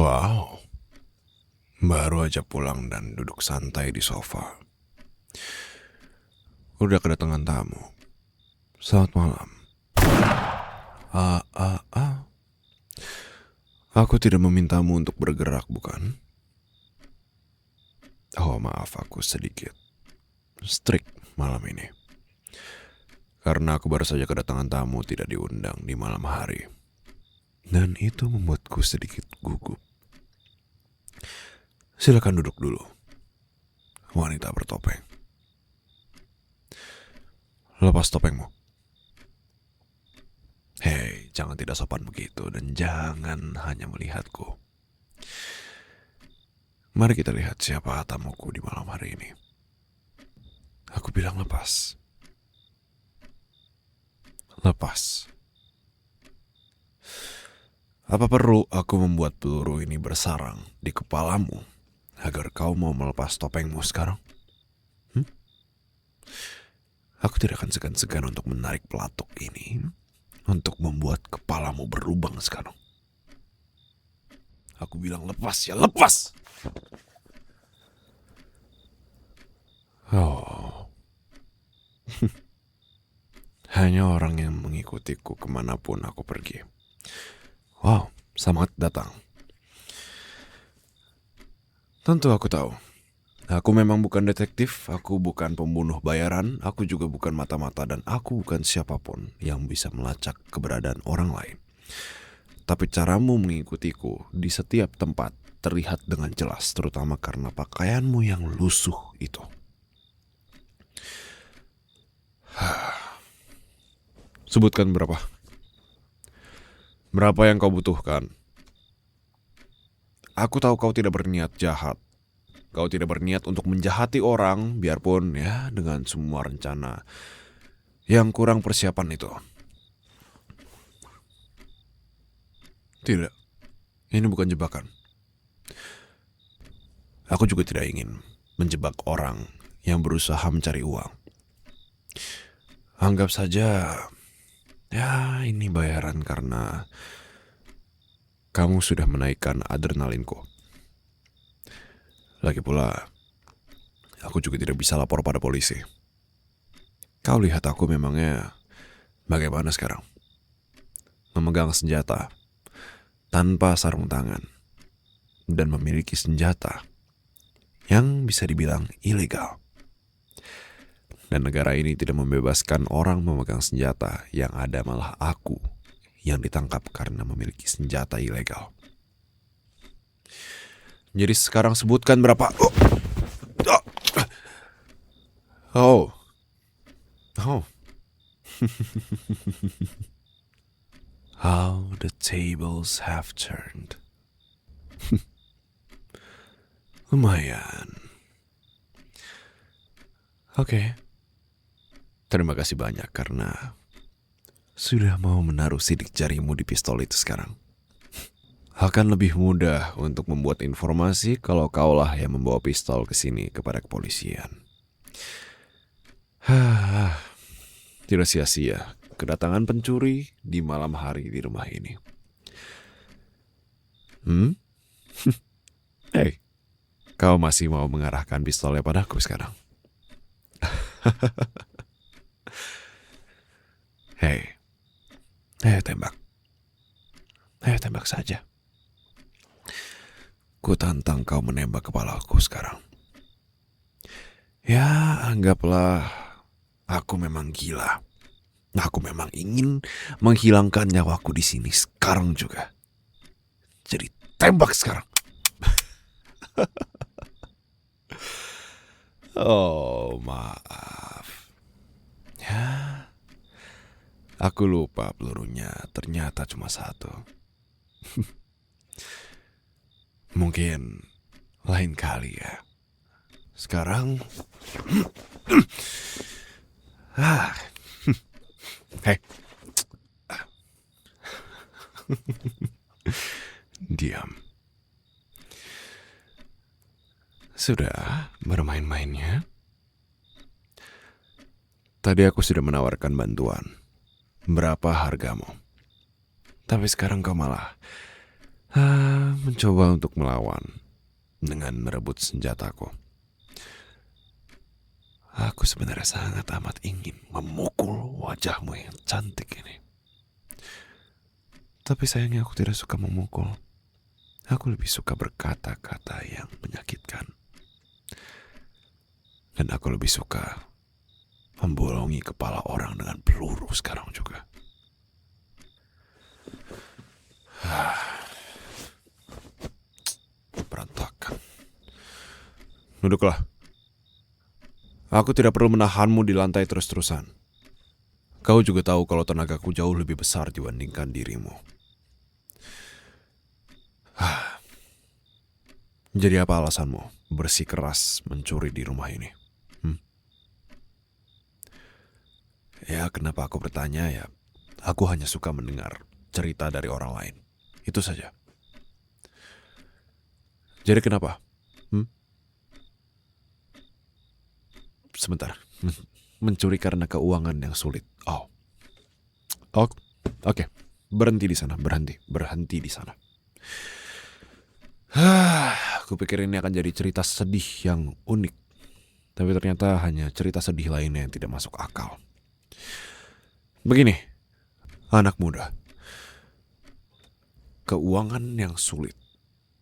Wow, baru aja pulang dan duduk santai di sofa. Udah kedatangan tamu. Selamat malam. Ah, ah, ah. Aku tidak memintamu untuk bergerak, bukan? Oh, maaf, aku sedikit strict malam ini. Karena aku baru saja kedatangan tamu tidak diundang di malam hari. Dan itu membuatku sedikit gugup. Silakan duduk dulu, wanita bertopeng. Lepas topengmu. Hei, jangan tidak sopan begitu dan jangan hanya melihatku. Mari kita lihat siapa tamuku di malam hari ini. Aku bilang lepas. Lepas. Apa perlu aku membuat peluru ini bersarang di kepalamu agar kau mau melepas topengmu sekarang? Aku tidak akan segan-segan untuk menarik pelatuk ini untuk membuat kepalamu berlubang sekarang. Aku bilang lepas ya, lepas! Oh. Hanya orang yang mengikutiku kemanapun aku pergi. Wow, selamat datang. Tentu aku tahu. Aku memang bukan detektif, aku bukan pembunuh bayaran, aku juga bukan mata-mata, dan aku bukan siapapun yang bisa melacak keberadaan orang lain. Tapi caramu mengikutiku di setiap tempat terlihat dengan jelas, terutama karena pakaianmu yang lusuh itu. Sebutkan berapa? Berapa yang kau butuhkan? Aku tahu kau tidak berniat jahat. Kau tidak berniat untuk menjahati orang, biarpun ya dengan semua rencana yang kurang persiapan itu. Tidak, ini bukan jebakan. Aku juga tidak ingin menjebak orang yang berusaha mencari uang. Anggap saja, ya ini bayaran karena kamu sudah menaikkan adrenalinku. Lagi pula, aku juga tidak bisa lapor pada polisi. Kau lihat aku memangnya bagaimana sekarang? Memegang senjata tanpa sarung tangan dan memiliki senjata yang bisa dibilang ilegal. Dan negara ini tidak membebaskan orang memegang senjata, yang ada malah aku yang ditangkap karena memiliki senjata ilegal. Jadi sekarang sebutkan berapa. Oh. How the tables have turned. Lumayan. Oke. Terima kasih banyak karena sudah mau menaruh sidik jarimu di pistol itu sekarang. Akan lebih mudah untuk membuat informasi kalau kaulah yang membawa pistol ke sini kepada kepolisian. Tidak sia-sia kedatangan pencuri di malam hari di rumah ini. Hei, kau masih mau mengarahkan pistolnya padaku sekarang? Hei, ayo tembak. Ayo tembak saja. Ku tantang kau menembak kepalaku sekarang. Ya, anggaplah aku memang gila. Aku memang ingin menghilangkan nyawaku di sini sekarang juga. Jadi tembak sekarang. Oh, maaf. Ya, aku lupa pelurunya ternyata cuma satu. Mungkin lain kali ya. Sekarang hei. Diam. Sudah bermain-mainnya? Tadi aku sudah menawarkan bantuan. Berapa hargamu? Tapi sekarang kau malah Mencoba untuk melawan dengan merebut senjataku. Aku sebenarnya sangat amat ingin memukul wajahmu yang cantik ini. Tapi sayangnya aku tidak suka memukul. Aku lebih suka berkata-kata yang menyakitkan. Dan aku lebih suka membolongi kepala orang dengan peluru sekarang juga. Berantakan. Duduklah. Aku tidak perlu menahanmu di lantai terus-terusan. Kau juga tahu kalau tenagaku jauh lebih besar dibandingkan dirimu. Jadi apa alasanmu bersikeras mencuri di rumah ini? Ya, kenapa aku bertanya ya? Aku hanya suka mendengar cerita dari orang lain. Itu saja. Jadi kenapa? Sebentar. Mencuri karena keuangan yang sulit. Oke. Berhenti di sana. Berhenti di sana. Aku pikir ini akan jadi cerita sedih yang unik. Tapi ternyata hanya cerita sedih lainnya yang tidak masuk akal. Begini, anak muda. Keuangan yang sulit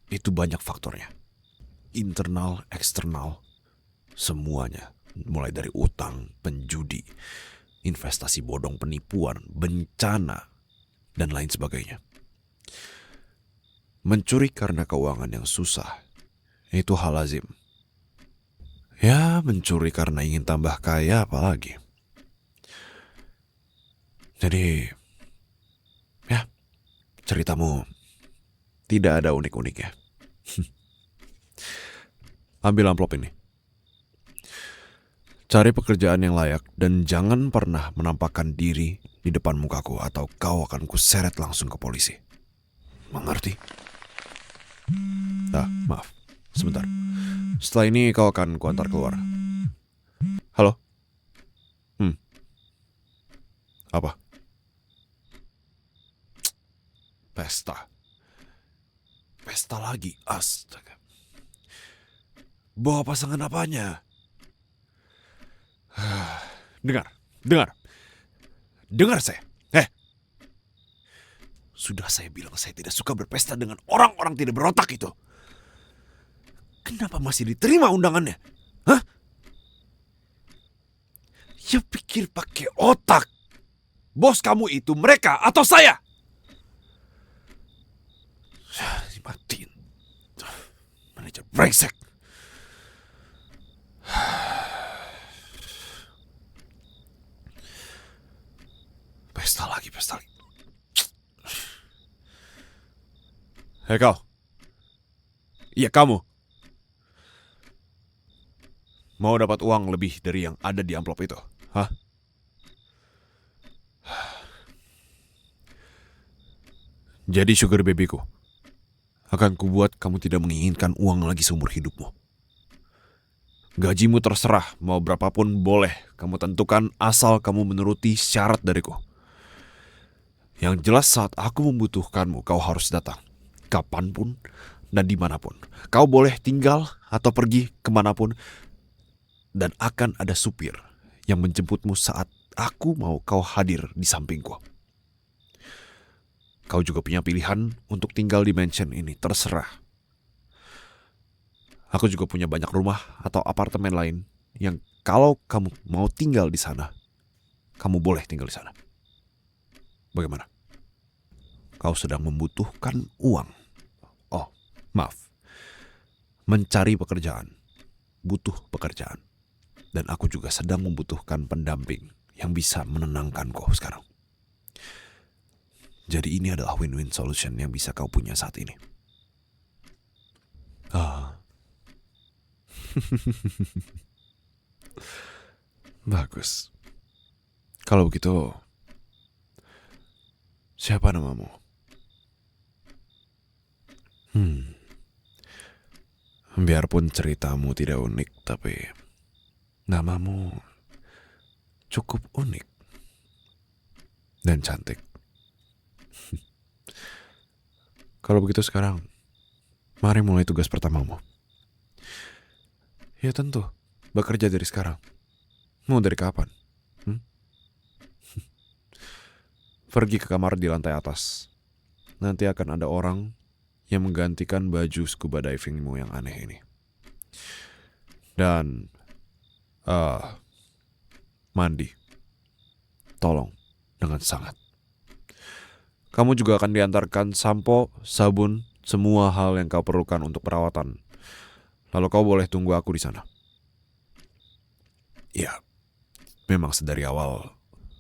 itu banyak faktornya. Internal, eksternal, semuanya. Mulai dari utang, penjudi, investasi bodong, penipuan, bencana, dan lain sebagainya. Mencuri karena keuangan yang susah, itu hal lazim. Ya, mencuri karena ingin tambah kaya apalagi. Jadi, ya, ceritamu tidak ada unik-uniknya. Ambil amplop ini. Cari pekerjaan yang layak dan jangan pernah menampakkan diri di depan mukaku atau kau akan kuseret langsung ke polisi. Mengerti? Maaf. Sebentar. Setelah ini kau akan kuantar keluar. Halo? Apa? Pesta lagi. Astaga. Bawa pasangan apanya? Dengar saya. Sudah saya bilang saya tidak suka berpesta dengan orang-orang tidak berotak itu. Kenapa masih diterima undangannya? Ya pikir pakai otak. Bos kamu itu mereka atau saya? Dimatiin. Manajer brengsek. Pesta lagi. Hei kau. Iya kamu. Mau dapat uang lebih dari yang ada di amplop itu? Jadi sugar babyku, akan kubuat kamu tidak menginginkan uang lagi seumur hidupmu. Gajimu terserah, mau berapapun boleh kamu tentukan asal kamu menuruti syarat dariku. Yang jelas saat aku membutuhkanmu, kau harus datang. Kapanpun dan dimanapun. Kau boleh tinggal atau pergi kemanapun. Dan akan ada supir yang menjemputmu saat aku mau kau hadir di sampingku. Kau juga punya pilihan untuk tinggal di mansion ini, terserah. Aku juga punya banyak rumah atau apartemen lain yang kalau kamu mau tinggal di sana, kamu boleh tinggal di sana. Bagaimana? Kau sedang membutuhkan uang. Maaf. Mencari pekerjaan. Butuh pekerjaan. Dan aku juga sedang membutuhkan pendamping yang bisa menenangkanku sekarang. Jadi ini adalah win-win solution yang bisa kau punya saat ini. Bagus. Kalau begitu, siapa namamu? Biarpun ceritamu tidak unik, tapi namamu cukup unik dan cantik. Kalau begitu sekarang, mari mulai tugas pertamamu. Ya tentu, bekerja dari sekarang. Mau dari kapan? Hmm? Pergi ke kamar di lantai atas. Nanti akan ada orang yang menggantikan baju scuba divingmu yang aneh ini. Dan mandi. Tolong, dengan sangat. Kamu juga akan diantarkan sampo, sabun, semua hal yang kau perlukan untuk perawatan. Lalu kau boleh tunggu aku di sana. Ya, memang sedari awal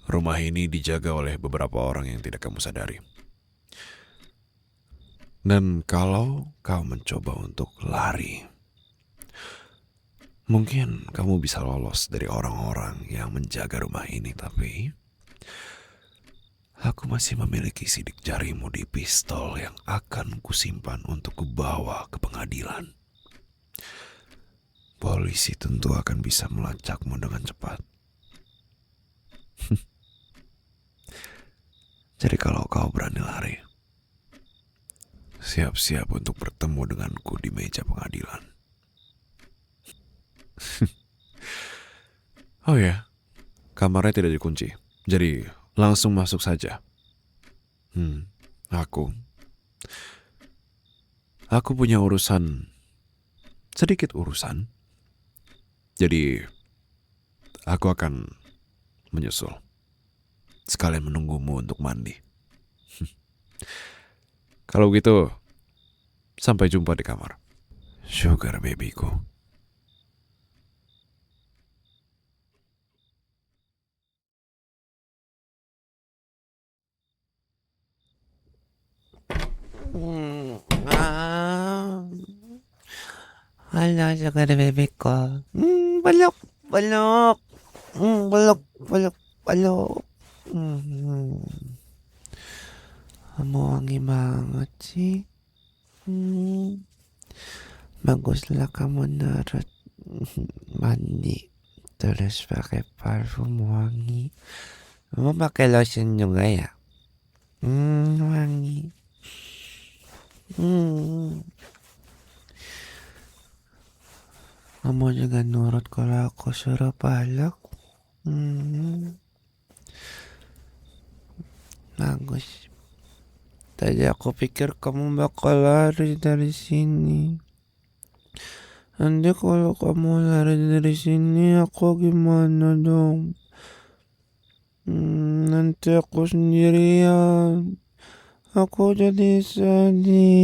rumah ini dijaga oleh beberapa orang yang tidak kamu sadari. Dan kalau kau mencoba untuk lari, mungkin kamu bisa lolos dari orang-orang yang menjaga rumah ini, tapi aku masih memiliki sidik jarimu di pistol yang akan kusimpan untuk kubawa ke pengadilan. Polisi tentu akan bisa melacakmu dengan cepat. Jadi kalau kau berani lari, siap-siap untuk bertemu denganku di meja pengadilan. Oh ya, kamarnya tidak dikunci, jadi langsung masuk saja. Aku punya sedikit urusan. Jadi aku akan menyusul. Sekalian menunggumu untuk mandi. Kalau begitu, sampai jumpa di kamar. Sugar babyku. Halo, sugar baby ko. Balok, balok. Balok, balok, balok. Kamu wangi banget sih. Baguslah kamu narot mandi. Terus pakai parfum wangi. Kamu pakai lotion juga ya? Wangi. Kamu juga nurut kalau aku suruh balok. Bagus. Tadi aku pikir kamu bakal lari dari sini. Nanti kalau kamu lari dari sini, aku gimana dong? Nanti aku sendirian. Aku jadi sedih.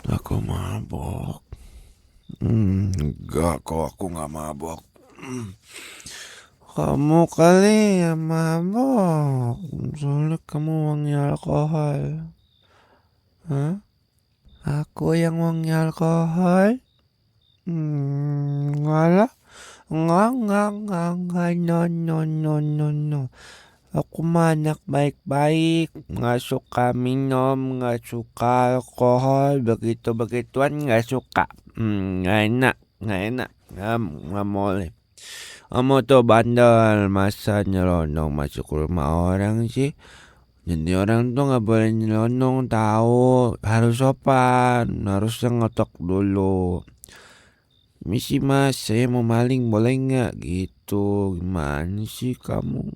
Aku mabok. Enggak kok, aku gak mabok. Kamu kali yang mabok. Soalnya kamu wangi alkohol. Hah? Aku yang wangi alkohol? Enggak lah. Enggak. No. Aku mah anak baik-baik. Nggak suka minum, nggak suka alkohol. Begitu-begituan nggak suka. Nggak enak. Nggak boleh. Kamu tuh bandel, masa nyelonong masuk rumah orang sih? Jadi orang tuh nggak boleh nyelonong, tahu, harus sopan, harusnya ngotok dulu. Misi mas, saya mau maling, boleh nggak gitu? Gimana sih kamu?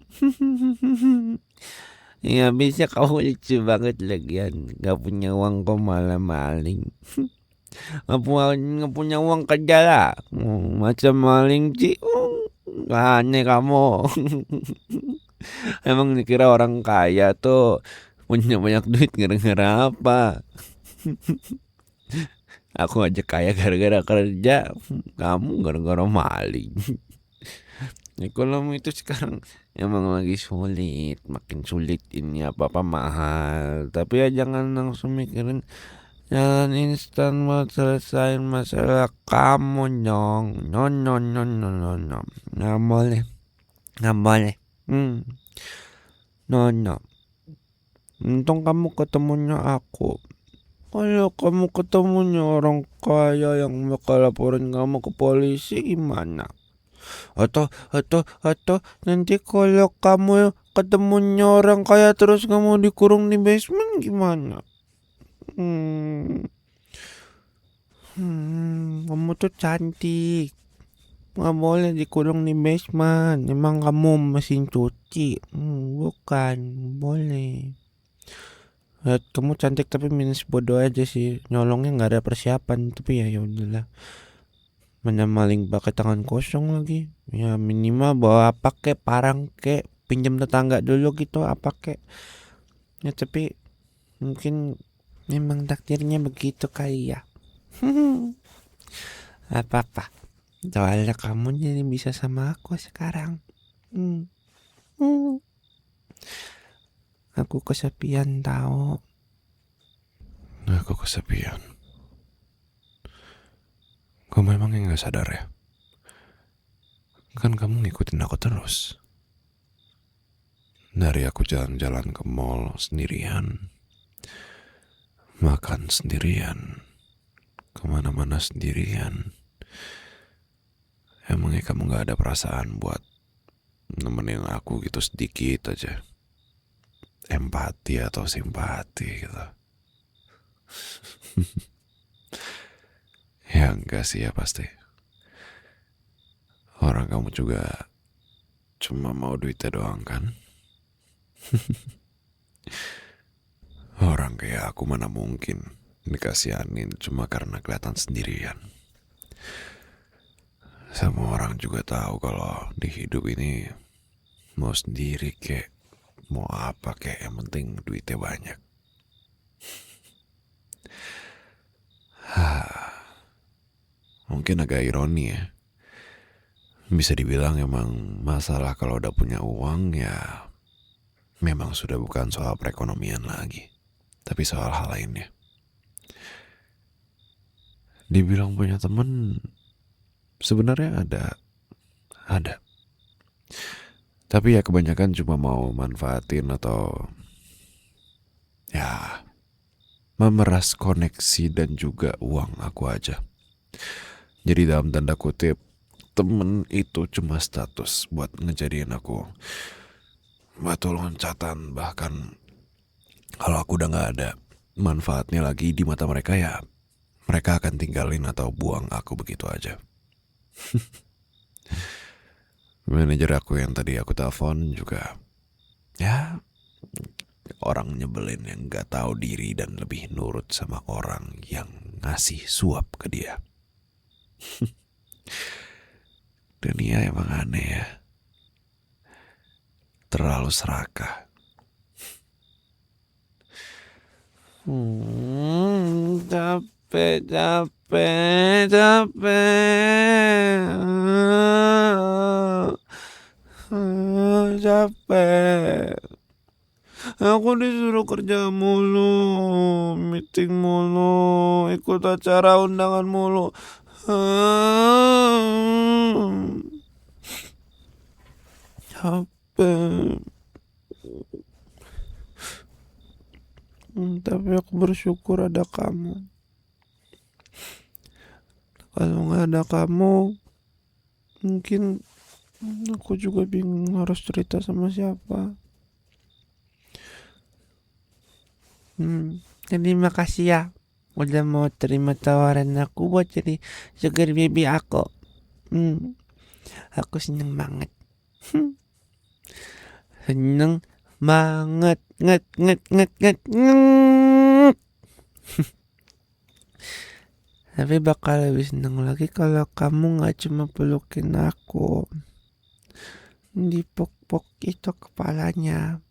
Ya bisa, kamu lucu banget lagian. Gak punya uang kok malah maling. Gak punya uang kerja lah. Macam maling sih. Aneh kamu. Emang dikira orang kaya tuh punya banyak duit gara-gara apa? Aku aja kaya gara-gara kerja, kamu gara-gara maling. Ekonomi itu sekarang emang lagi sulit, makin sulit, ini apa-apa mahal. Tapi ya jangan langsung mikirin jalan instan buat selesaiin masalah kamu dong. No. Nggak boleh. No. Untung kamu ketemunya aku. Kalau kamu ketemunya orang kaya yang bakal laporin kamu ke polisi, gimana? Atau nanti kalau kamu ketemunya orang kaya terus kamu dikurung di basement gimana? Kamu tuh cantik. Nggak boleh dikurung di basement. Emang kamu mesin cuci? Bukan, boleh. Ya, kamu cantik tapi minus bodoh aja sih. Nyolongnya nggak ada persiapan. Tapi ya udahlah. Mana maling pakai tangan kosong lagi. Ya minimal bawa apa kek, parang kek, pinjam tetangga dulu gitu apa kek. Ya tapi mungkin memang takdirnya begitu kali ya. Apa-apa. Soalnya kamu jadi bisa sama aku sekarang. Hmm. Hmm. Aku kesepian tahu. Aku kesepian. Kau memang yang gak sadar ya? Kan kamu ngikutin aku terus. Dari aku jalan-jalan ke mall sendirian, makan sendirian, kemana-mana sendirian. Emangnya kamu gak ada perasaan buat nemenin aku gitu sedikit aja? Empati atau simpati gitu? Ya enggak sih ya pasti. Orang kamu juga cuma mau duitnya doang kan? Orang kayak aku mana mungkin dikasihanin cuma karena kelihatan sendirian. Semua orang juga tahu kalau di hidup ini mau sendiri kek, mau apa kek, yang penting duitnya banyak. Mungkin agak ironi ya. Bisa dibilang emang masalah kalau udah punya uang ya memang sudah bukan soal perekonomian lagi, tapi soal hal lainnya. Dibilang punya temen, sebenarnya ada. Tapi ya kebanyakan cuma mau manfaatin atau ya memeras koneksi dan juga uang aku aja. Jadi dalam tanda kutip, temen itu cuma status buat ngejadiin aku batu loncatan. Bahkan kalau aku udah gak ada manfaatnya lagi di mata mereka, ya mereka akan tinggalin atau buang aku begitu aja. Manajer aku yang tadi aku telepon juga ya orang nyebelin yang gak tahu diri dan lebih nurut sama orang yang ngasih suap ke dia. Dunia emang aneh ya, terlalu serakah. Capek. Aku disuruh kerja mulu, meeting mulu, ikut acara undangan mulu. Capek. Tapi aku bersyukur ada kamu. Kalau nggak ada kamu, mungkin aku juga bingung harus cerita sama siapa. Jadi makasih ya udah mau terima tawaran aku buat jadi sugar baby aku. Aku seneng banget. Seneng banget. Nget. Tapi bakal lebih seneng lagi kalau kamu gak cuma pelukin aku, dipuk-puk itu kepalanya.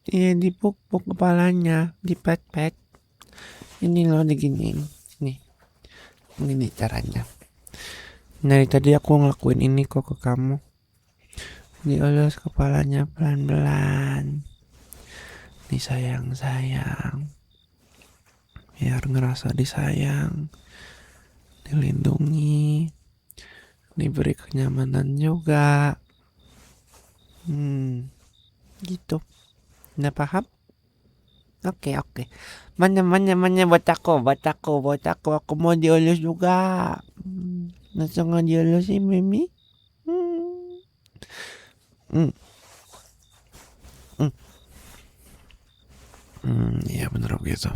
Iya, dipuk-puk kepalanya, dipet-pet. Ini loh diginiin. Nih, gini caranya. Dari tadi aku ngelakuin ini kok ke kamu. Dielus kepalanya pelan-pelan. Nih sayang. Biar ngerasa disayang, dilindungi, diberi kenyamanan juga. Gitu. Udah paham? Oke. Mana buat aku. Aku mau dielus juga. Masa nggak dielus sih, Mimi? Hmm, hmm, Iya bener begitu.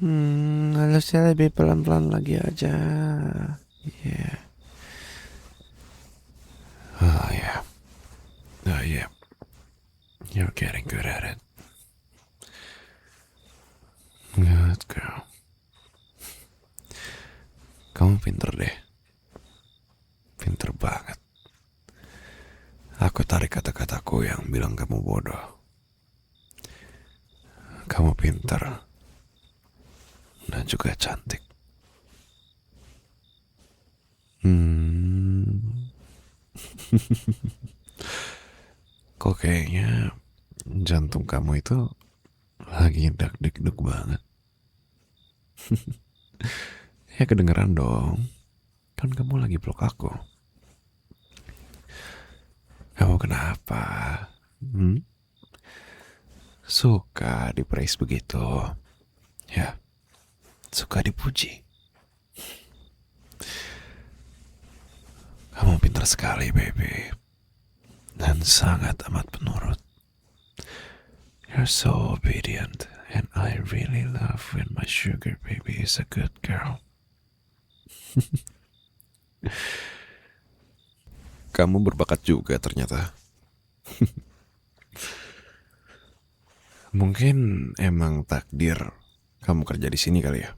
harusnya lebih pelan-pelan lagi aja. Iya. Oh yeah. Oh yeah. You're getting good at it. Good girl. Kamu pinter deh. Pinter banget. Aku tarik kata-kataku yang bilang kamu bodoh. Kamu pinter dan juga cantik. Hmm. Kok kayaknya jantung kamu itu lagi dak-dik-duk banget. Ya kedengeran dong. Kan kamu lagi peluk aku. Kamu kenapa? Hmm? Suka dipraise begitu? Ya, suka dipuji. Kamu pintar sekali, baby. Dan sangat amat penurut. You're so obedient. And I really love when my sugar baby is a good girl. Kamu berbakat juga ternyata. Mungkin emang takdir kamu kerja di sini kali ya.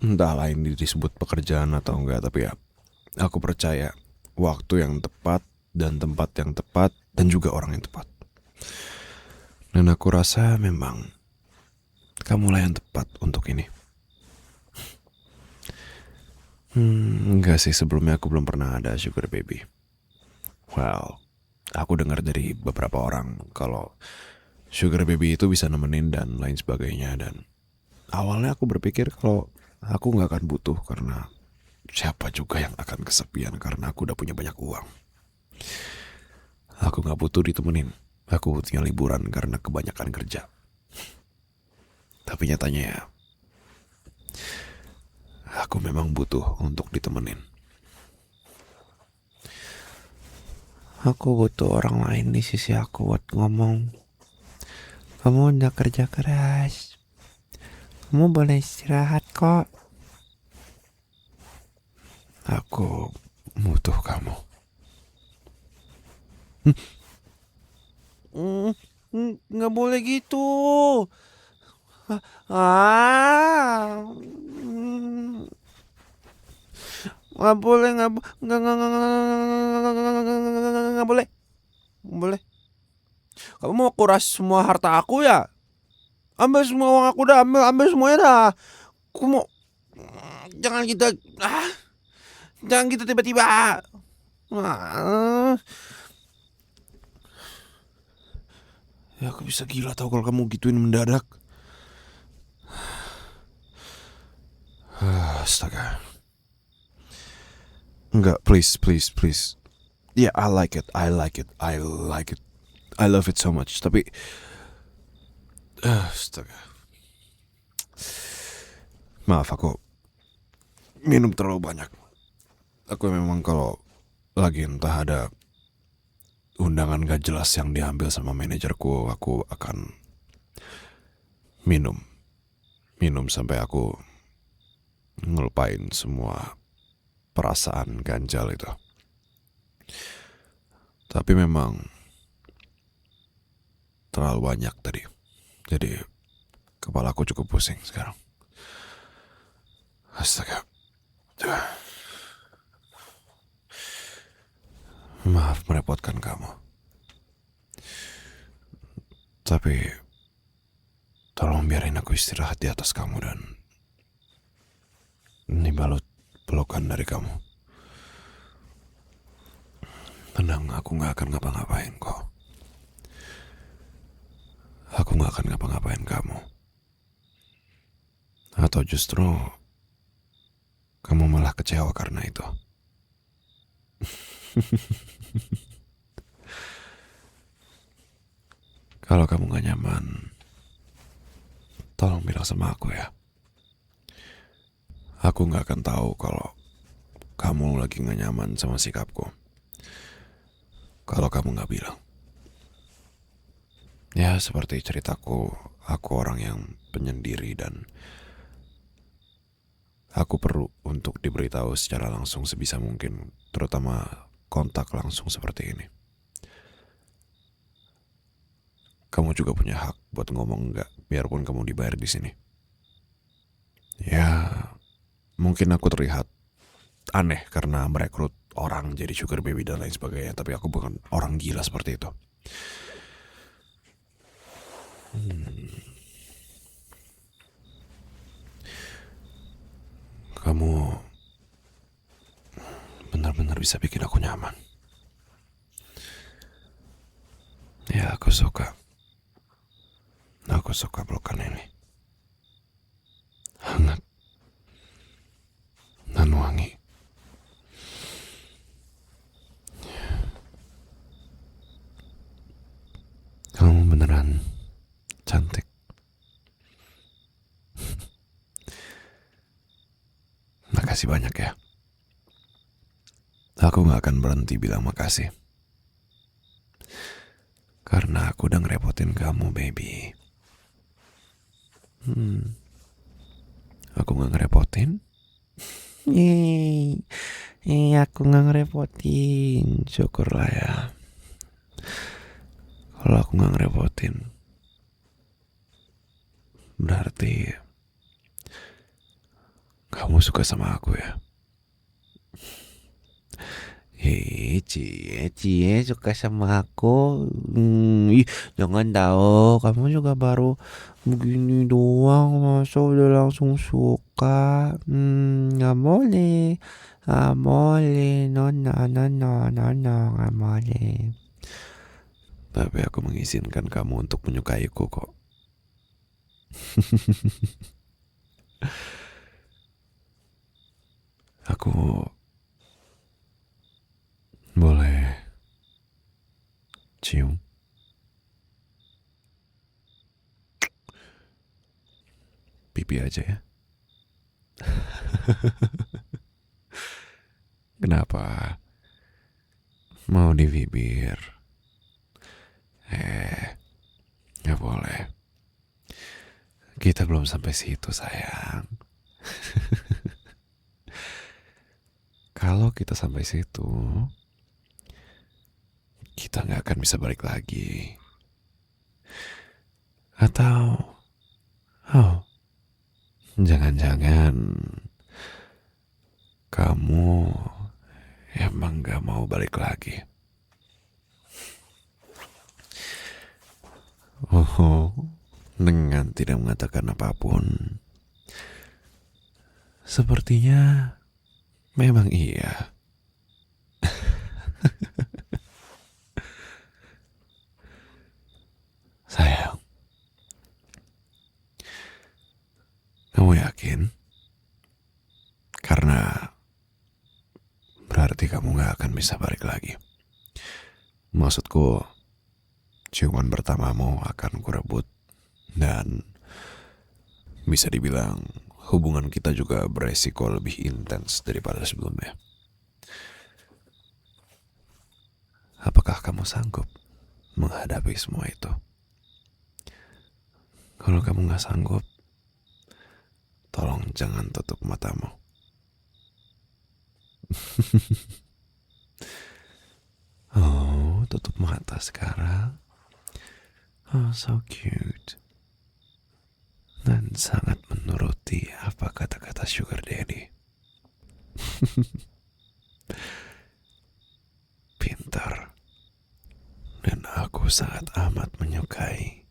Entah lain disebut pekerjaan atau enggak, tapi ya aku percaya waktu yang tepat dan tempat yang tepat dan juga orang yang tepat. Dan aku rasa memang kamulah yang tepat untuk ini. Enggak sih, sebelumnya aku belum pernah ada sugar baby. Well, aku dengar dari beberapa orang kalau sugar baby itu bisa nemenin dan lain sebagainya. Dan awalnya aku berpikir kalau aku gak akan butuh karena siapa juga yang akan kesepian karena aku udah punya banyak uang. Aku gak butuh ditemenin. Aku butuhnya liburan karena kebanyakan kerja. Tapi nyatanya ya, aku memang butuh untuk ditemenin. Aku butuh orang lain di sisi aku buat ngomong. Kamu udah kerja keras. Kamu boleh istirahat kok. Aku butuh kamu. Nggak boleh gitu. Ah, nggak boleh, nggak boleh, nggak boleh. Kamu mau kuras semua harta aku ya? Ambil semua uang aku dah, ambil semuanya dah. Aku mau, jangan kita, jangan kita tiba-tiba. Ah, ya aku bisa gila tau kalau kamu gituin mendadak. Astaga. Enggak, please, please, please. Yeah, I like it, I like it, I like it. I love it so much. Tapi, astaga. Maaf, aku minum terlalu banyak. Aku memang kalau lagi entah ada undangan gak jelas yang diambil sama manajerku, aku akan minum. Minum sampai aku ngelupain semua perasaan ganjal itu. Tapi memang terlalu banyak tadi. Jadi kepalaku cukup pusing sekarang. Astaga. Maaf merepotkan kamu. Tapi tolong biarin aku istirahat di atas kamu dan dibalut pelukan dari kamu. Tenang, aku gak akan ngapa-ngapain kok. Aku gak akan ngapa-ngapain kamu. Atau justru kamu malah kecewa karena itu. Kalau kamu gak nyaman, tolong bilang sama aku ya. Aku gak akan tahu kalau kamu lagi gak nyaman sama sikapku. kalau kamu nggak bilang. Ya seperti ceritaku, aku orang yang penyendiri dan aku perlu untuk diberitahu secara langsung sebisa mungkin, terutama kontak langsung seperti ini. Kamu juga punya hak buat ngomong enggak, biarpun kamu dibayar di sini. Ya, mungkin aku terlihat aneh karena merekrut orang jadi sugar baby dan lain sebagainya, tapi aku bukan orang gila seperti itu. Kamu benar-benar bisa bikin aku nyaman. Ya, aku suka. Aku suka pelukan ini. Hangat dan wangi. Kamu beneran cantik. Makasih banyak ya. Aku gak akan berhenti bilang makasih. Karena aku udah ngerepotin kamu, baby. Aku gak ngerepotin? Yeay, aku nggak ngerepotin, syukurlah ya. Kalau aku gak ngerepotin, berarti kamu suka sama aku ya? Cie suka sama aku. Ih, jangan tahu, kamu juga baru begini doang, masa udah langsung suka. Nggak boleh, nggak boleh, nona, nona, nona, nggak boleh. Tapi aku mengizinkan kamu untuk menyukaiku kok. Aku boleh cium? Pipi aja ya. Kenapa? Mau di bibir? Gak boleh. Kita belum sampai situ sayang. Kalau kita sampai situ, kita gak akan bisa balik lagi. Atau, oh, jangan-jangan kamu emang gak mau balik lagi. Oh, dengan tidak mengatakan apapun, sepertinya memang iya. Sayang, kamu yakin? Karena berarti kamu gak akan bisa balik lagi. Maksudku, ciuman pertamamu akan kurebut dan bisa dibilang hubungan kita juga beresiko lebih intens daripada sebelumnya. Apakah kamu sanggup menghadapi semua itu? Kalau kamu gak sanggup, tolong jangan tutup matamu. Oh, tutup mata sekarang. Oh, so cute. Dan sangat menuruti apa kata-kata sugar daddy. Pintar. Dan aku sangat amat menyukai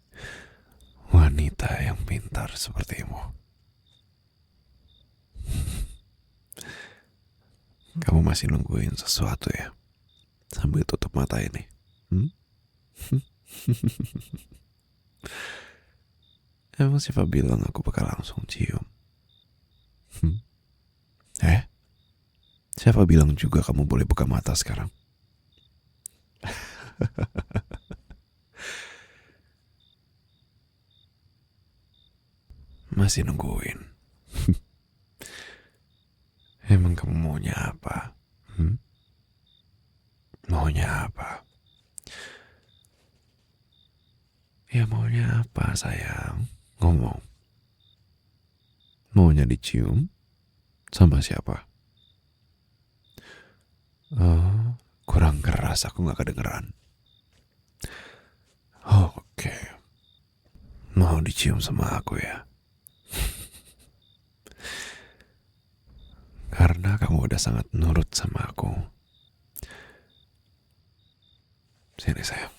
wanita yang pintar sepertimu. Kamu masih nungguin sesuatu ya? Sambil tutup mata ini. Emang siapa bilang aku bakal langsung cium? Siapa bilang juga kamu boleh buka mata sekarang? Masih nungguin. Emang kamu maunya apa? Maunya apa? Ya maunya apa sayang? Ngomong. Maunya dicium? Sama siapa? Oh, kurang keras, aku gak kedengeran. Oh, oke. Mau dicium sama aku ya? Karena kamu udah sangat nurut sama aku. Sini sayang.